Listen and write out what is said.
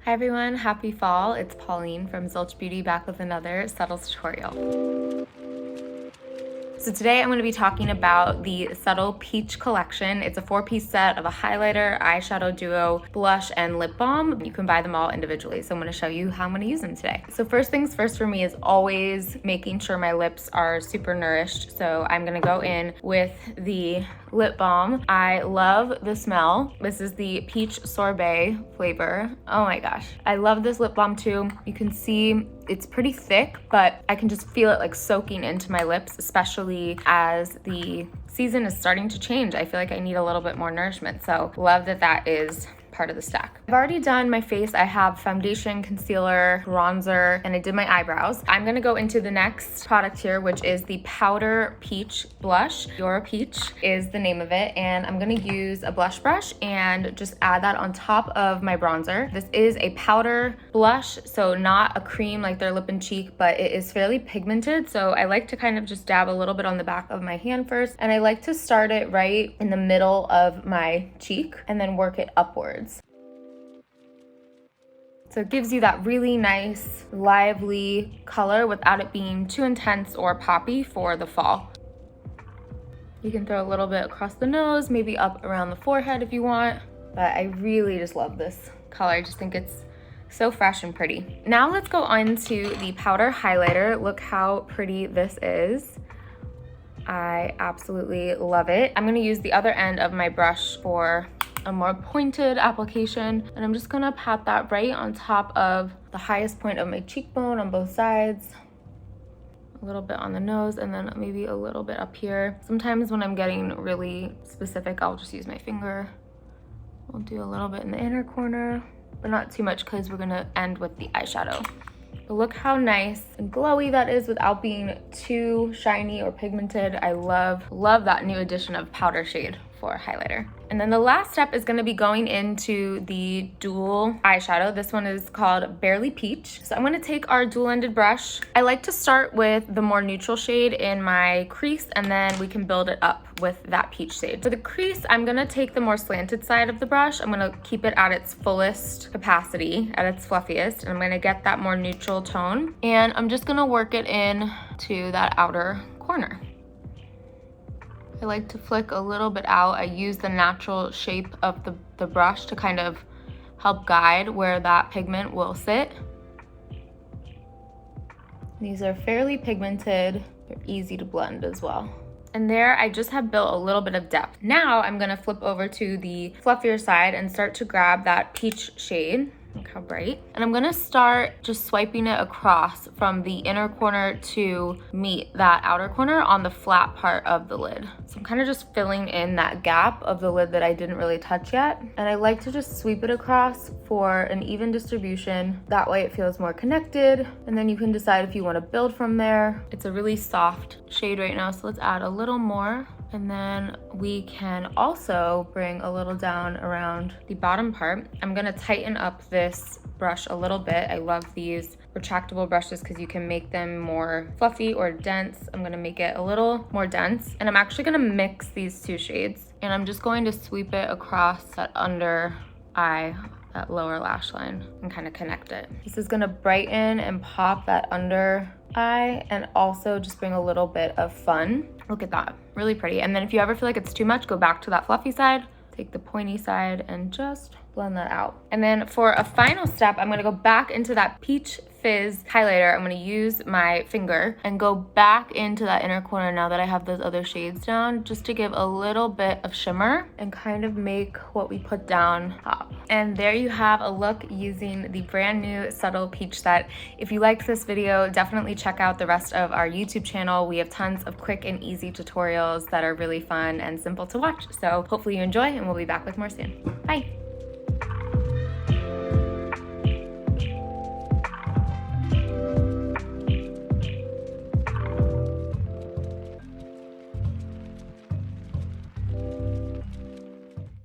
Hi everyone, happy fall. It's Pauline from Zilch Beauty back with another Subtl tutorial. So today I'm going to be talking about the Subtl Peach collection. It's a 4-piece set of a highlighter, eyeshadow duo, blush, and lip balm. You can buy them all individually. So I'm going to show you how I'm going to use them today. So first things first for me is always making sure my lips are super nourished. So I'm going to go in with the lip balm. I love the smell. This is the peach sorbet flavor. Oh my gosh. I love this lip balm too. You can see it's pretty thick, but I can just feel it like soaking into my lips, especially as the season is starting to change. I feel like I need a little bit more nourishment. So love that that is part of the stack. I've already done my face. I have foundation, concealer, bronzer, and I did my eyebrows. I'm gonna go into the next product here, which is the Powder Peach Blush. Your Peach is the name of it. And I'm gonna use a blush brush and just add that on top of my bronzer. This is a powder blush, so not a cream like their lip and cheek, but it is fairly pigmented. So I like to kind of just dab a little bit on the back of my hand first. And I like to start it right in the middle of my cheek and then work it upwards. So it gives you that really nice, lively color without it being too intense or poppy for the fall. You can throw a little bit across the nose, maybe up around the forehead if you want, but I really just love this color. I just think it's so fresh and pretty. Now let's go on to the powder highlighter. Look how pretty this is. I absolutely love it. I'm gonna use the other end of my brush for a more pointed application, and I'm just gonna pat that right on top of the highest point of my cheekbone on both sides, a little bit on the nose, and then maybe a little bit up here. Sometimes when I'm getting really specific, I'll just use my finger. We'll do a little bit in the inner corner, but not too much because we're gonna end with the eyeshadow. But look how nice and glowy that is without being too shiny or pigmented. I love that new addition of powder shade for highlighter. And then the last step is gonna be going into the dual eyeshadow. This one is called Barely Peach. So I'm gonna take our dual-ended brush. I like to start with the more neutral shade in my crease, and then we can build it up with that peach shade. For the crease, I'm gonna take the more slanted side of the brush. I'm gonna keep it at its fullest capacity, at its fluffiest, and I'm gonna get that more neutral tone. And I'm just gonna work it in to that outer corner. I like to flick a little bit out. I use the natural shape of the brush to kind of help guide where that pigment will sit. These are fairly pigmented. They're easy to blend as well. And there I just have built a little bit of depth. Now I'm gonna flip over to the fluffier side and start to grab that peach shade. Look how bright. And I'm gonna start just swiping it across from the inner corner to meet that outer corner on the flat part of the lid. So I'm kind of just filling in that gap of the lid that I didn't really touch yet. And I like to just sweep it across for an even distribution. That way it feels more connected. And then you can decide if you want to build from there. It's a really soft shade right now, so let's add a little more. And then we can also bring a little down around the bottom part. I'm gonna tighten up this brush a little bit. I love these retractable brushes because you can make them more fluffy or dense. I'm gonna make it a little more dense. And I'm actually gonna mix these two shades. And I'm just going to sweep it across that under eye, that lower lash line, and kind of connect it. This is gonna brighten and pop that under eye and also just bring a little bit of fun. Look at that, really pretty. And then if you ever feel like it's too much, go back to that fluffy side, take the pointy side and just blend that out. And then for a final step, I'm gonna go back into that Peach Fizz highlighter. I'm gonna use my finger and go back into that inner corner now that I have those other shades down, just to give a little bit of shimmer and kind of make what we put down pop. And there you have a look using the brand new Subtl Peach set. If you liked this video, definitely check out the rest of our YouTube channel. We have tons of quick and easy tutorials that are really fun and simple to watch. So hopefully you enjoy, and we'll be back with more soon. Bye.